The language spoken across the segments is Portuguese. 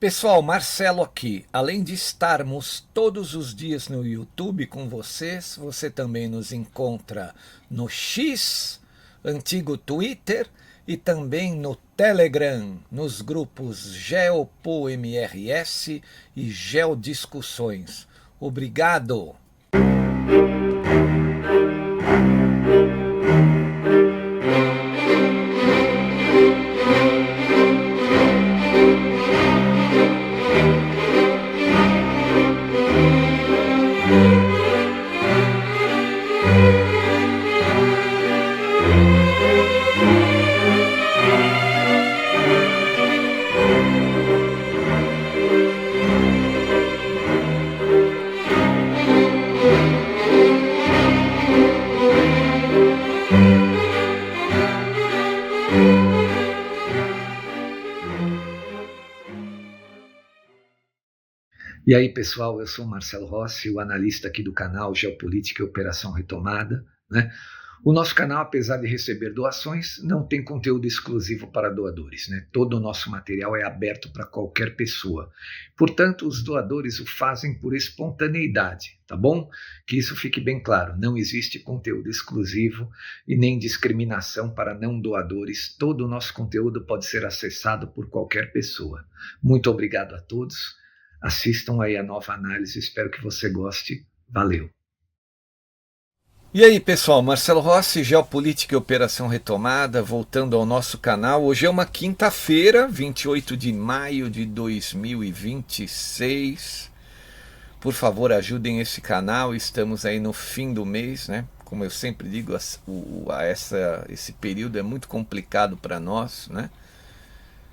Pessoal, Marcelo aqui. Além de estarmos todos os dias no YouTube com vocês, você também nos encontra no X, antigo Twitter, e também no Telegram, nos grupos GeopoMRS e Geodiscussões. Obrigado! E aí, pessoal, eu sou o Marcelo Rossi, o analista aqui do canal Geopolítica e Operação Retomada, né? O nosso canal, apesar de receber doações, não tem conteúdo exclusivo para doadores, né? Todo o nosso material é aberto para qualquer pessoa. Portanto, os doadores o fazem por espontaneidade, tá bom? Que isso fique bem claro, não existe conteúdo exclusivo e nem discriminação para não doadores. Todo o nosso conteúdo pode ser acessado por qualquer pessoa. Muito obrigado a todos. Assistam aí a nova análise, espero que você goste. Valeu! E aí, pessoal, Marcelo Rossi, Geopolítica e Operação Retomada, voltando ao nosso canal. Hoje é uma quinta-feira, 28 de maio de 2026. Por favor, ajudem esse canal, estamos aí no fim do mês, né? Como eu sempre digo, esse período é muito complicado para nós, né?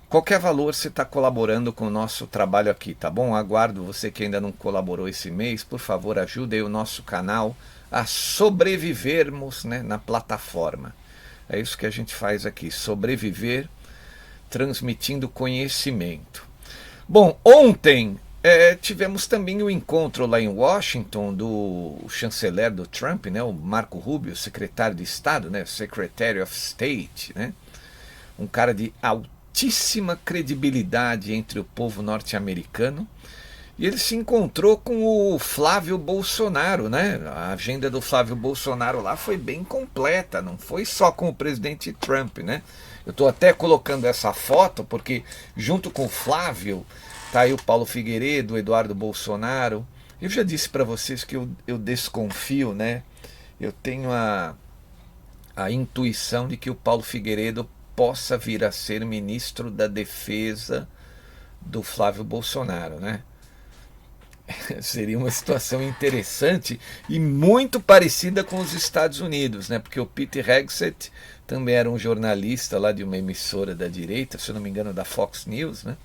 Qualquer valor você está colaborando com o nosso trabalho aqui, tá bom? Aguardo você que ainda não colaborou esse mês, por favor, ajude o nosso canal a sobrevivermos, né, na plataforma. É isso que a gente faz aqui, sobreviver transmitindo conhecimento. Bom, ontem tivemos também o encontro lá em Washington do chanceler do Trump, né, o Marco Rubio, secretário de Estado, né, Secretary of State, né, um cara de altíssima credibilidade entre o povo norte-americano, e ele se encontrou com o Flávio Bolsonaro, né? A agenda do Flávio Bolsonaro lá foi bem completa, não foi só com o presidente Trump, né? Eu estou até colocando essa foto porque junto com o Flávio tá aí o Paulo Figueiredo, o Eduardo Bolsonaro. Eu já disse para vocês que eu desconfio, né? Eu tenho a intuição de que o Paulo Figueiredo possa vir a ser ministro da Defesa do Flávio Bolsonaro, né? Seria uma situação interessante e muito parecida com os Estados Unidos, né? Porque o Pete Hegseth também era um jornalista lá de uma emissora da direita, se eu não me engano da Fox News, né?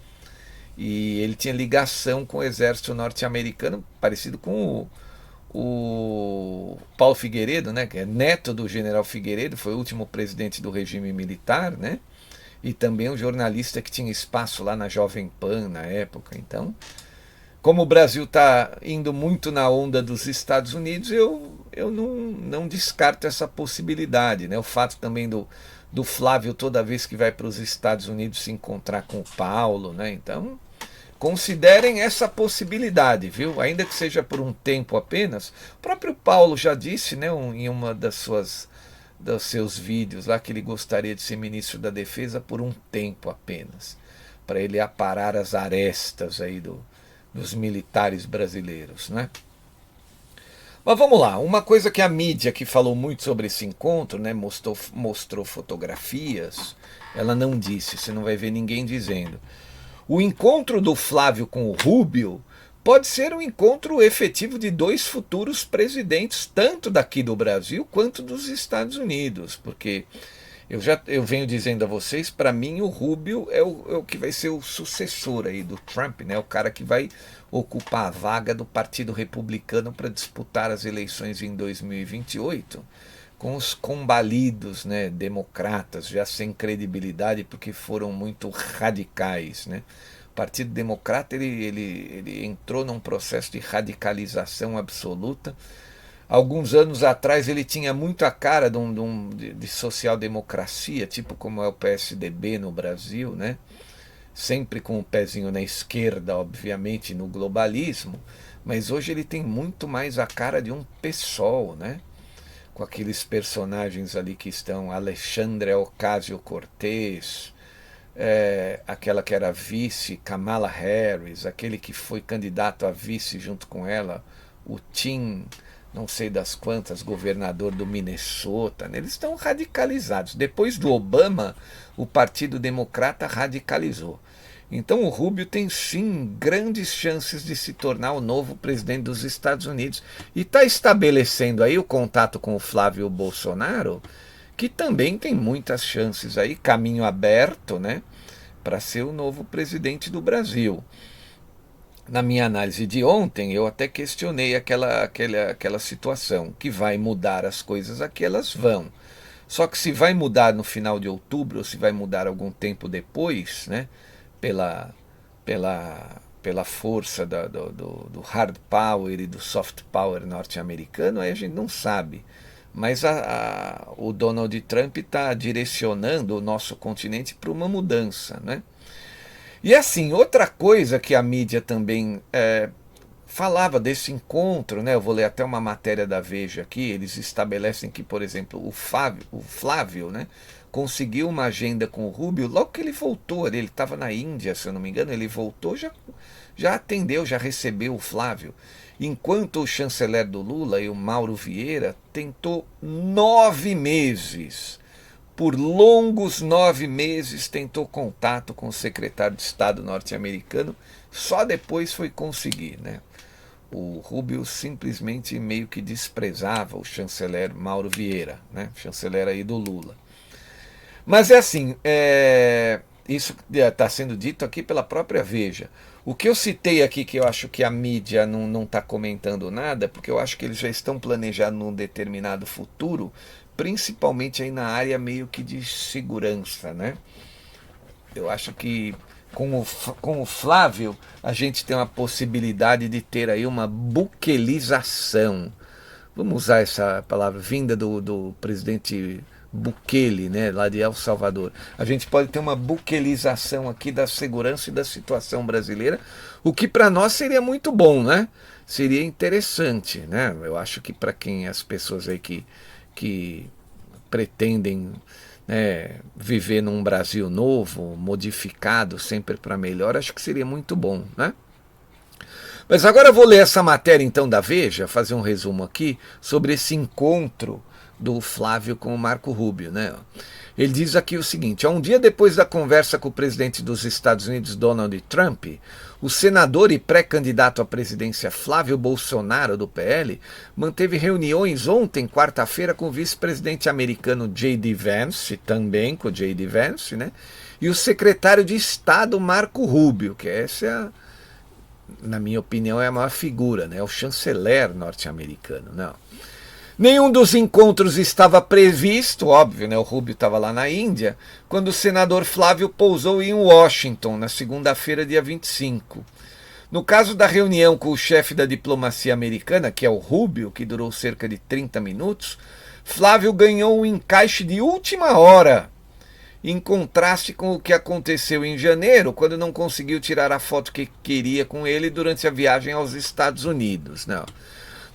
E ele tinha ligação com o exército norte-americano, parecido com o Paulo Figueiredo, né? Que é neto do general Figueiredo, foi o último presidente do regime militar, né? E também um jornalista que tinha espaço lá na Jovem Pan na época. Então, como o Brasil está indo muito na onda dos Estados Unidos, eu não descarto essa possibilidade, né? O fato também do Flávio, toda vez que vai para os Estados Unidos, se encontrar com o Paulo, né? Então, considerem essa possibilidade, viu? Ainda que seja por um tempo apenas. O próprio Paulo já disse, né, em uma dos seus vídeos lá, que ele gostaria de ser ministro da Defesa por um tempo apenas, para ele aparar as arestas aí dos militares brasileiros, né? Mas vamos lá, uma coisa que a mídia que falou muito sobre esse encontro, né, mostrou fotografias, ela não disse, você não vai ver ninguém dizendo. O encontro do Flávio com o Rubio pode ser um encontro efetivo de dois futuros presidentes, tanto daqui do Brasil quanto dos Estados Unidos, porque eu venho dizendo a vocês, para mim o Rubio é o que vai ser o sucessor aí do Trump, né? O cara que vai ocupar a vaga do Partido Republicano para disputar as eleições em 2028, com os combalidos, né, democratas, já sem credibilidade porque foram muito radicais, né? O Partido Democrata ele entrou num processo de radicalização absoluta. Alguns anos atrás ele tinha muito a cara de social-democracia, tipo como é o PSDB no Brasil, né? sempre com o pezinho na esquerda, obviamente, no globalismo, mas hoje ele tem muito mais a cara de um PSOL, né? Com aqueles personagens ali que estão, Alexandre Ocasio-Cortez, aquela que era vice, Kamala Harris, aquele que foi candidato a vice junto com ela, o Tim, não sei das quantas, governador do Minnesota, né? Eles estão radicalizados. Depois do Obama, o Partido Democrata radicalizou. Então o Rubio tem sim grandes chances de se tornar o novo presidente dos Estados Unidos. E está estabelecendo aí o contato com o Flávio Bolsonaro, que também tem muitas chances aí, caminho aberto, né, para ser o novo presidente do Brasil. Na minha análise de ontem, eu até questionei aquela situação, que vai mudar as coisas aqui, elas vão. Só que se vai mudar no final de outubro, ou se vai mudar algum tempo depois, né, pela, pela força do hard power e do soft power norte-americano, aí a gente não sabe. Mas o Donald Trump está direcionando o nosso continente para uma mudança, né? E assim, outra coisa que a mídia também falava desse encontro, né? Eu vou ler até uma matéria da Veja aqui, eles estabelecem que, por exemplo, o Flávio, né, conseguiu uma agenda com o Rubio logo que ele voltou, ele estava na Índia, se eu não me engano, ele voltou, já atendeu, já recebeu o Flávio. Enquanto o chanceler do Lula, e o Mauro Vieira, tentou 9 meses, por longos 9 meses, tentou contato com o secretário de Estado norte-americano, só depois foi conseguir, né? O Rubio simplesmente meio que desprezava o chanceler Mauro Vieira, né? Chanceler aí do Lula. Mas é assim, isso está sendo dito aqui pela própria Veja. O que eu citei aqui, que eu acho que a mídia não está comentando nada, porque eu acho que eles já estão planejando num determinado futuro, principalmente aí na área meio que de segurança, né? Eu acho que com o Flávio a gente tem uma possibilidade de ter aí uma buquelização. Vamos usar essa palavra vinda do presidente Bukele, né, lá de El Salvador. A gente pode ter uma buquelização aqui da segurança e da situação brasileira, o que para nós seria muito bom, né? Seria interessante, né? Eu acho que para quem as pessoas aí que pretendem, né, viver num Brasil novo, modificado, sempre para melhor, acho que seria muito bom, né? Mas agora eu vou ler essa matéria então da Veja, fazer um resumo aqui sobre esse encontro do Flávio com o Marco Rubio, né? Ele diz aqui o seguinte: um dia depois da conversa com o presidente dos Estados Unidos, Donald Trump, o senador e pré-candidato à presidência Flávio Bolsonaro, do PL, manteve reuniões ontem, quarta-feira, com o vice-presidente americano J.D. Vance, também com o J.D. Vance, né? E o secretário de Estado Marco Rubio, que essa, na minha opinião, é a maior figura, né? O chanceler norte-americano, não. Nenhum dos encontros estava previsto, óbvio, né? O Rubio estava lá na Índia, quando o senador Flávio pousou em Washington, na segunda-feira, dia 25. No caso da reunião com o chefe da diplomacia americana, que é o Rubio, que durou cerca de 30 minutos, Flávio ganhou um encaixe de última hora, em contraste com o que aconteceu em janeiro, quando não conseguiu tirar a foto que queria com ele durante a viagem aos Estados Unidos, não.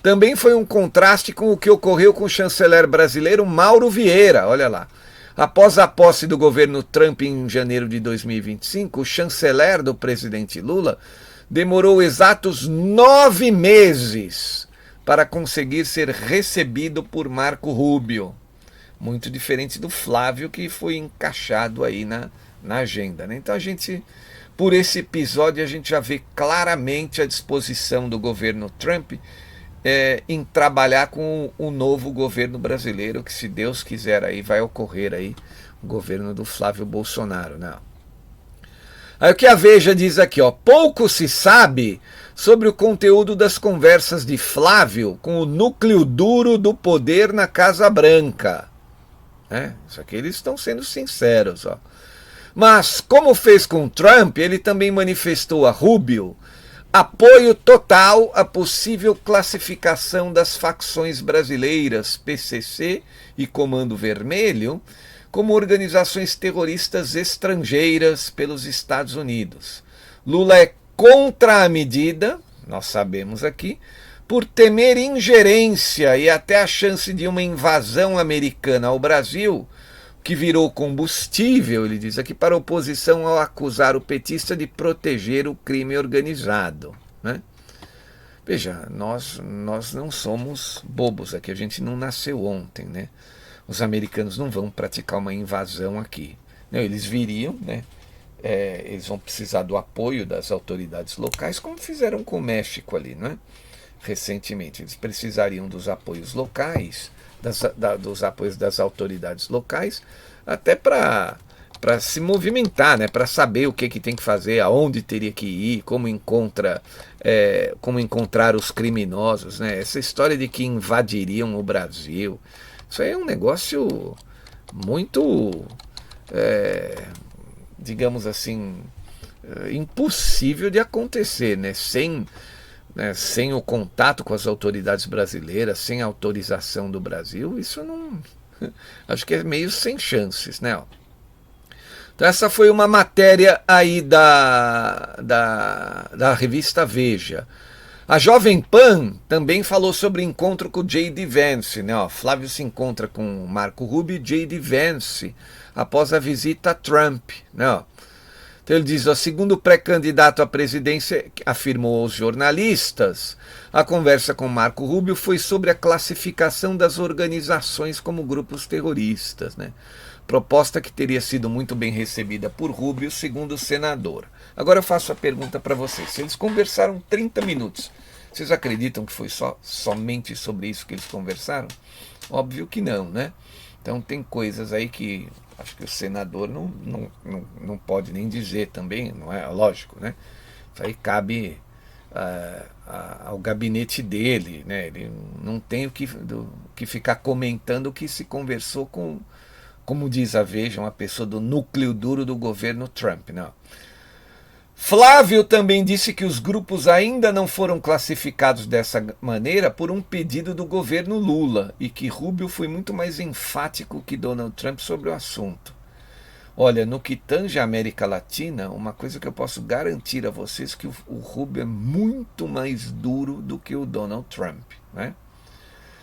Também foi um contraste com o que ocorreu com o chanceler brasileiro Mauro Vieira, olha lá. Após a posse do governo Trump em janeiro de 2025, o chanceler do presidente Lula demorou exatos 9 meses para conseguir ser recebido por Marco Rubio. Muito diferente do Flávio, que foi encaixado aí na agenda, né? Então por esse episódio, a gente já vê claramente a disposição do governo Trump em trabalhar com o novo governo brasileiro, que, se Deus quiser, aí vai ocorrer aí o governo do Flávio Bolsonaro, né? Aí o que a Veja diz aqui, ó: pouco se sabe sobre o conteúdo das conversas de Flávio com o núcleo duro do poder na Casa Branca. Isso aqui eles estão sendo sinceros, ó. Mas, como fez com Trump, ele também manifestou a Rubio apoio total à possível classificação das facções brasileiras, PCC e Comando Vermelho, como organizações terroristas estrangeiras pelos Estados Unidos. Lula é contra a medida, nós sabemos aqui, por temer ingerência e até a chance de uma invasão americana ao Brasil, que virou combustível, ele diz aqui, para a oposição ao acusar o petista de proteger o crime organizado, né? Veja, nós não somos bobos aqui, a gente não nasceu ontem, né? Os americanos não vão praticar uma invasão aqui. Não, eles viriam, né? Eles vão precisar do apoio das autoridades locais, como fizeram com o México ali, né? Recentemente. Eles precisariam dos apoios locais, dos apoios das autoridades locais, até para se movimentar, né? Para saber o que tem que fazer, aonde teria que ir, como encontrar os criminosos, né? Essa história de que invadiriam o Brasil, isso aí é um negócio muito, digamos assim, impossível de acontecer, né? Sem o contato com as autoridades brasileiras, sem a autorização do Brasil, isso não... Acho que é meio sem chances, né? Então essa foi uma matéria aí da revista Veja. A Jovem Pan também falou sobre encontro com o J.D. Vance, né? Flávio se encontra com Marco Rubio e J.D. Vance após a visita a Trump, né? Então ele diz, segundo o pré-candidato à presidência afirmou aos jornalistas, a conversa com Marco Rubio foi sobre a classificação das organizações como grupos terroristas, né? Proposta que teria sido muito bem recebida por Rubio, segundo o senador. Agora eu faço a pergunta para vocês, se eles conversaram 30 minutos, vocês acreditam que foi somente sobre isso que eles conversaram? Óbvio que não, né? Então tem coisas aí que acho que o senador não pode nem dizer também, não é? Lógico, né? Isso aí cabe ao gabinete dele, né? Ele não tem o que ficar comentando o que se conversou com, como diz a Veja, uma pessoa do núcleo duro do governo Trump, não. Flávio também disse que os grupos ainda não foram classificados dessa maneira por um pedido do governo Lula e que Rubio foi muito mais enfático que Donald Trump sobre o assunto. Olha, no que tange a América Latina, uma coisa que eu posso garantir a vocês é que o Rubio é muito mais duro do que o Donald Trump, né?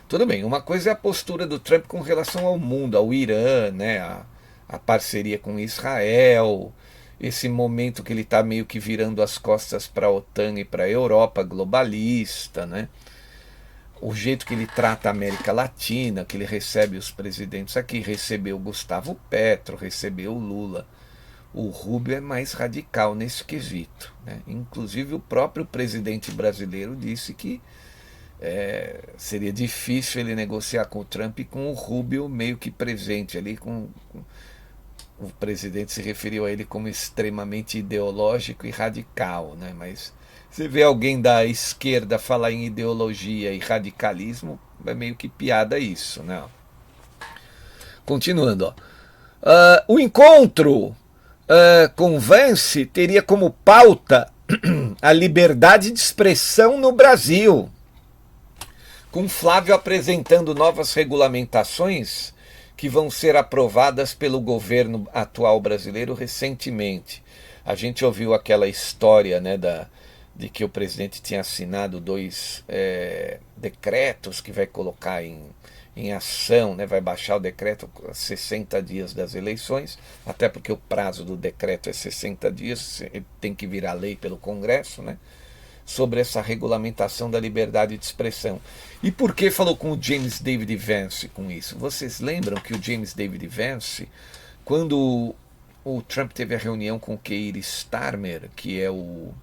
Tudo bem, uma coisa é a postura do Trump com relação ao mundo, ao Irã, né? A parceria com Israel, esse momento que ele está meio que virando as costas para a OTAN e para a Europa globalista, né? O jeito que ele trata a América Latina, que ele recebe os presidentes aqui, recebeu Gustavo Petro, recebeu o Lula. O Rubio é mais radical nesse quesito, né? Inclusive o próprio presidente brasileiro disse que seria difícil ele negociar com o Trump e com o Rubio meio que presente ali, o presidente se referiu a ele como extremamente ideológico e radical, né? Mas você vê alguém da esquerda falar em ideologia e radicalismo, é meio que piada isso, né? Continuando, o encontro com Vance teria como pauta a liberdade de expressão no Brasil, com Flávio apresentando novas regulamentações que vão ser aprovadas pelo governo atual brasileiro recentemente. A gente ouviu aquela história, né, de que o presidente tinha assinado 2 decretos que vai colocar em ação, né, vai baixar o decreto a 60 dias das eleições, até porque o prazo do decreto é 60 dias, ele tem que virar lei pelo Congresso, né, sobre essa regulamentação da liberdade de expressão. E por que falou com o James David Vance com isso? Vocês lembram que o James David Vance, quando o Trump teve a reunião com o Keir Starmer, que é o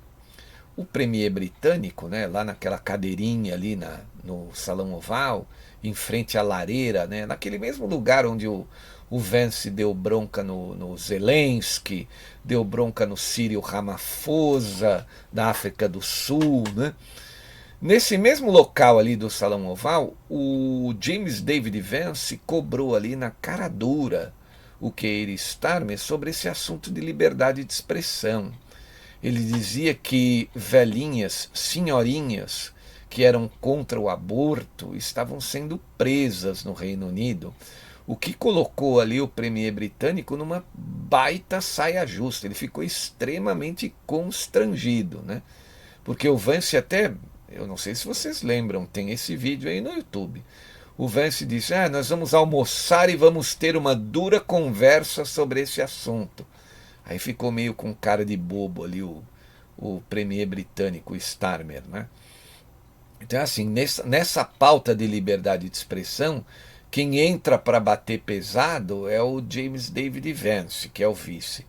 premier britânico, né, lá naquela cadeirinha ali no Salão Oval, em frente à lareira, né, naquele mesmo lugar onde o Vance deu bronca no Zelensky, deu bronca no Cyril Ramaphosa, da África do Sul, né? Nesse mesmo local ali do Salão Oval, o James David Vance cobrou ali na cara dura o Keir Starmer sobre esse assunto de liberdade de expressão. Ele dizia que velhinhas, senhorinhas, que eram contra o aborto, estavam sendo presas no Reino Unido. o que colocou ali o premier britânico numa baita saia justa. Ele ficou extremamente constrangido, né? Porque o Vance até, eu não sei se vocês lembram, tem esse vídeo aí no YouTube. O Vance disse: nós vamos almoçar e vamos ter uma dura conversa sobre esse assunto. Aí ficou meio com cara de bobo ali o premier britânico, o Starmer, né? Então, assim, nessa pauta de liberdade de expressão, quem entra para bater pesado é o James David Vance, que é o vice.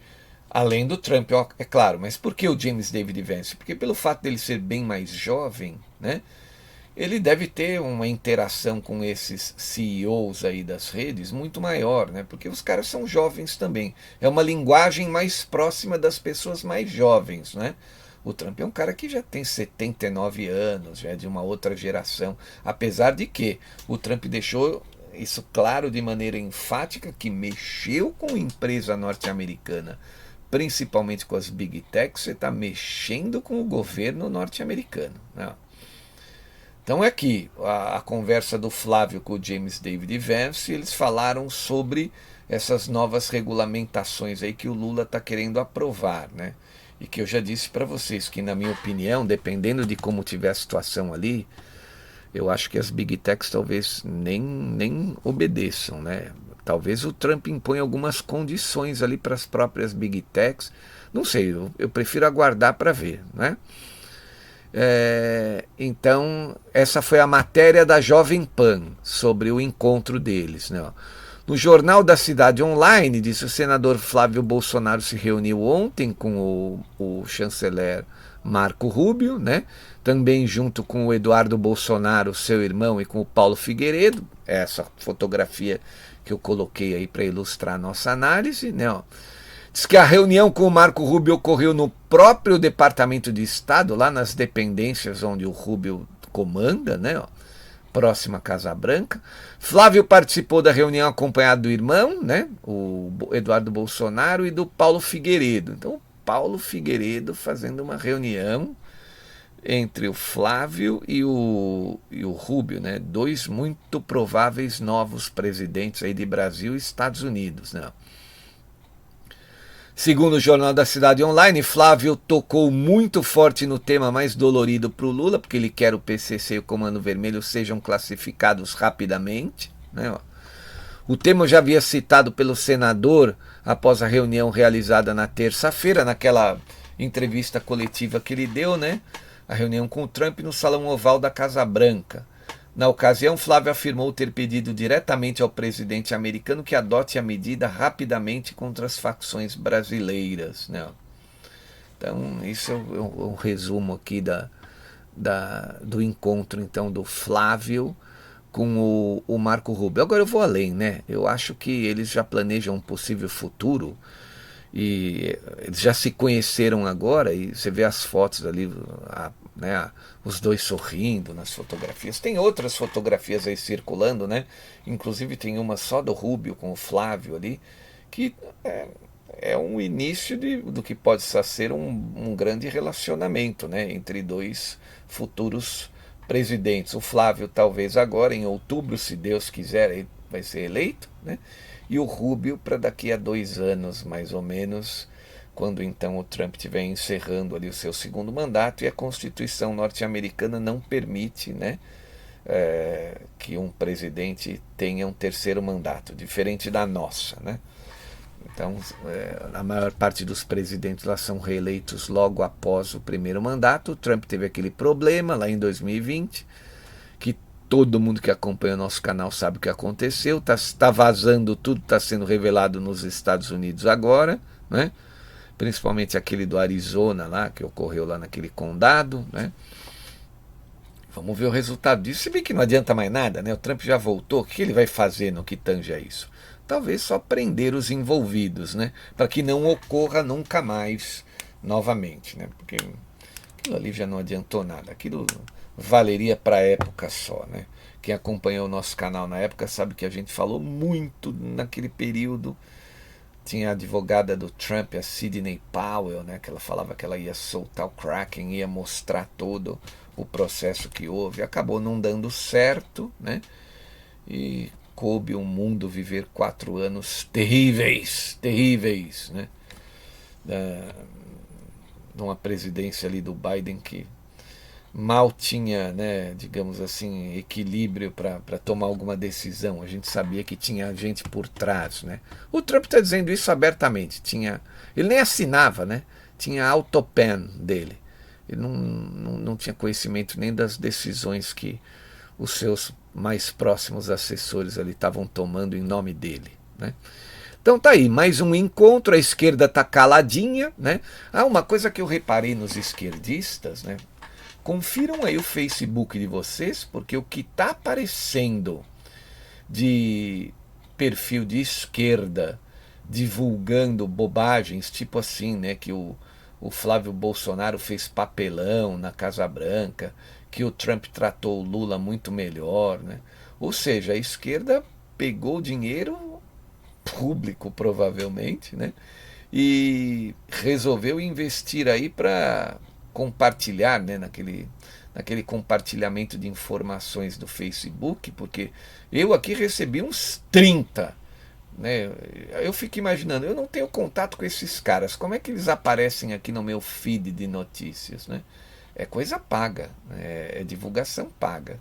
Além do Trump, é claro. Mas por que o James David Vance? Porque pelo fato dele ser bem mais jovem, né? Ele deve ter uma interação com esses CEOs aí das redes muito maior, né? Porque os caras são jovens também. É uma linguagem mais próxima das pessoas mais jovens, né? O Trump é um cara que já tem 79 anos, já é de uma outra geração. Apesar de que o Trump deixou isso claro de maneira enfática, que mexeu com empresa norte-americana, principalmente com as Big Techs, você está mexendo com o governo norte-americano, né? Então é que a conversa do Flávio com o James David Vance, eles falaram sobre essas novas regulamentações aí que o Lula está querendo aprovar, né? E que eu já disse para vocês que, na minha opinião, dependendo de como tiver a situação ali, eu acho que as Big Techs talvez nem obedeçam, né? Talvez o Trump imponha algumas condições ali para as próprias Big Techs. Não sei, eu prefiro aguardar para ver, né? Então, essa foi a matéria da Jovem Pan sobre o encontro deles, né? No Jornal da Cidade Online, disse: o senador Flávio Bolsonaro se reuniu ontem com o chanceler Marco Rubio, né? Também junto com o Eduardo Bolsonaro, seu irmão, e com o Paulo Figueiredo. Essa fotografia que eu coloquei aí para ilustrar a nossa análise, né? Diz que a reunião com o Marco Rubio ocorreu no próprio Departamento de Estado, lá nas dependências onde o Rubio comanda, né? Próxima à Casa Branca. Flávio participou da reunião acompanhado do irmão, né? O Eduardo Bolsonaro, e do Paulo Figueiredo. Então, o Paulo Figueiredo fazendo uma reunião entre o Flávio e o Rubio, né? Dois muito prováveis novos presidentes aí de Brasil e Estados Unidos, né? Segundo o Jornal da Cidade Online, Flávio tocou muito forte no tema mais dolorido para o Lula, porque ele quer o PCC e o Comando Vermelho sejam classificados rapidamente, né? O tema já havia citado pelo senador após a reunião realizada na terça-feira, naquela entrevista coletiva que ele deu, né? A reunião com o Trump no Salão Oval da Casa Branca. Na ocasião, Flávio afirmou ter pedido diretamente ao presidente americano que adote a medida rapidamente contra as facções brasileiras, né? Então, isso é um resumo aqui do encontro, então, do Flávio com o Marco Rubio. Agora eu vou além, né? Eu acho que eles já planejam um possível futuro e eles já se conheceram agora, e você vê as fotos ali, né, os dois sorrindo nas fotografias. Tem outras fotografias aí circulando, né? Inclusive tem uma só do Rubio com o Flávio ali, que é um início do que pode ser um grande relacionamento, né, entre dois futuros presidentes. O Flávio talvez agora, em outubro, se Deus quiser, ele vai ser eleito, né? E o Rubio para daqui a 2 anos, mais ou menos, quando então o Trump estiver encerrando ali o seu segundo mandato, e a Constituição norte-americana não permite, né, que um presidente tenha um terceiro mandato, diferente da nossa, né? Então, a maior parte dos presidentes lá são reeleitos logo após o primeiro mandato. O Trump teve aquele problema lá em 2020, que todo mundo que acompanha o nosso canal sabe o que aconteceu. Tá vazando tudo, está sendo revelado nos Estados Unidos agora, né? Principalmente aquele do Arizona lá, que ocorreu lá naquele condado, né? Vamos ver o resultado disso. Se bem que não adianta mais nada, né? O Trump já voltou, o que ele vai fazer no que tange a isso? Talvez só prender os envolvidos, né? Para que não ocorra nunca mais novamente, né? Porque aquilo ali já não adiantou nada. Aquilo valeria para a época só, né? Quem acompanhou o nosso canal na época sabe que a gente falou muito naquele período. Tinha a advogada do Trump, a Sidney Powell, né, que ela falava que ela ia soltar o Kraken, ia mostrar todo o processo que houve. Acabou não dando certo, né? E coube o mundo viver 4 anos terríveis, terríveis, né? Numa presidência ali do Biden que mal tinha, né, digamos assim, equilíbrio para tomar alguma decisão. A gente sabia que tinha gente por trás, né? O Trump está dizendo isso abertamente. Ele nem assinava, né? Tinha autopen dele. Ele não tinha conhecimento nem das decisões que os seus mais próximos assessores ali estavam tomando em nome dele, né? Então tá aí, mais um encontro, a esquerda tá caladinha, né? Uma coisa que eu reparei nos esquerdistas, né? Confiram aí o Facebook de vocês, porque o que tá aparecendo de perfil de esquerda divulgando bobagens, tipo assim, né? Que o Flávio Bolsonaro fez papelão na Casa Branca, que o Trump tratou o Lula muito melhor, né? Ou seja, a esquerda pegou dinheiro público, provavelmente, né? E resolveu investir aí para compartilhar, né? Naquele compartilhamento de informações do Facebook, porque eu aqui recebi uns 30, né? Eu fico imaginando, eu não tenho contato com esses caras, como é que eles aparecem aqui no meu feed de notícias, né? É coisa paga, né? É divulgação paga.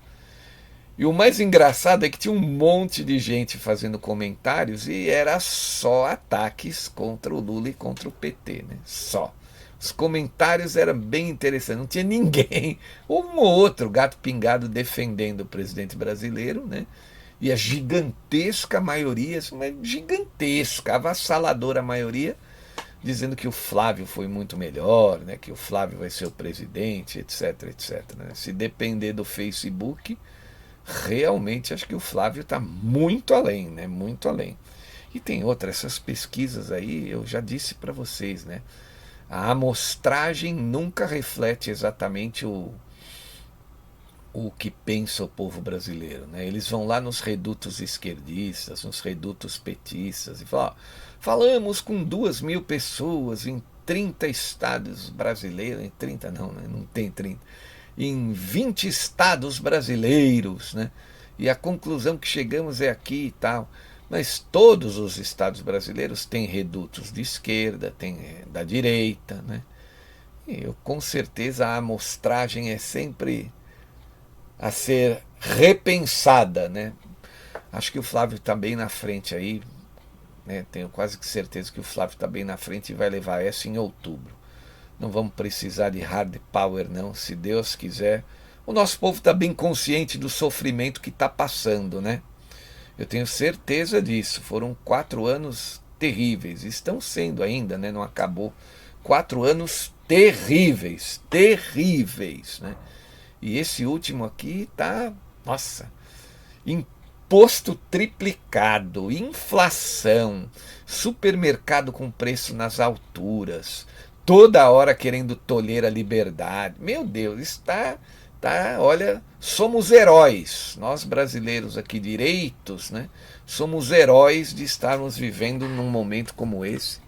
E o mais engraçado é que tinha um monte de gente fazendo comentários e era só ataques contra o Lula e contra o PT, né? Só. Os comentários eram bem interessantes, não tinha ninguém, um ou outro gato pingado defendendo o presidente brasileiro, né? E a gigantesca maioria, mas gigantesca, avassaladora maioria, dizendo que o Flávio foi muito melhor, né? Que o Flávio vai ser o presidente, etc, etc, né? Se depender do Facebook, realmente acho que o Flávio está muito além, né? Muito além. E tem essas pesquisas aí, eu já disse para vocês, né? A amostragem nunca reflete exatamente o que pensa o povo brasileiro, né? Eles vão lá nos redutos esquerdistas, nos redutos petistas e falam, falamos com 2.000 pessoas em 30 estados brasileiros, em 30 não, né? Não tem 30, em 20 estados brasileiros, né? E a conclusão que chegamos é aqui e tal. Mas todos os estados brasileiros têm redutos de esquerda, tem da direita, né? E com certeza a amostragem é sempre a ser repensada, né? Acho que o Flávio está bem na frente aí, né? Tenho quase que certeza que o Flávio está bem na frente e vai levar essa em outubro. Não vamos precisar de hard power, não, se Deus quiser. O nosso povo está bem consciente do sofrimento que está passando, né? Eu tenho certeza disso. Foram 4 anos terríveis. Estão sendo ainda, né? Não acabou. 4 anos terríveis, terríveis, né? E esse último aqui tá, nossa, imposto triplicado, inflação, supermercado com preço nas alturas, toda hora querendo tolher a liberdade. Meu Deus, olha, somos heróis, nós brasileiros aqui direitos, né? Somos heróis de estarmos vivendo num momento como esse.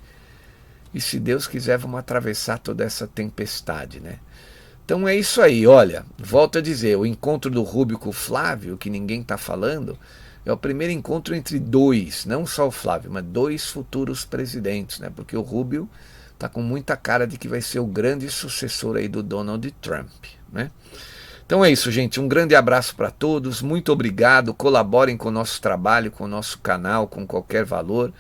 E se Deus quiser, vamos atravessar toda essa tempestade, né? Então é isso aí, olha, volto a dizer, o encontro do Rubio com o Flávio, que ninguém está falando, é o primeiro encontro entre dois, não só o Flávio, mas 2 futuros presidentes, né? Porque o Rubio está com muita cara de que vai ser o grande sucessor aí do Donald Trump, né? Então é isso, gente, um grande abraço para todos, muito obrigado, colaborem com o nosso trabalho, com o nosso canal, com qualquer valor.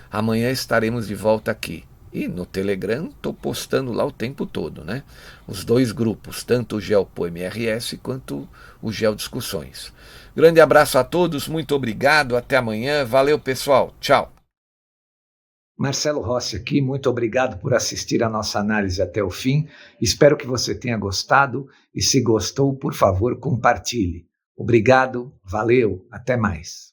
Amanhã estaremos de volta aqui. E no Telegram estou postando lá o tempo todo, né? Os 2 grupos, tanto o GeoPo MRS quanto o Geo Discussões. Grande abraço a todos, muito obrigado, até amanhã, valeu pessoal, tchau. Marcelo Rossi aqui, muito obrigado por assistir a nossa análise até o fim. Espero que você tenha gostado e se gostou, por favor, compartilhe. Obrigado, valeu, até mais.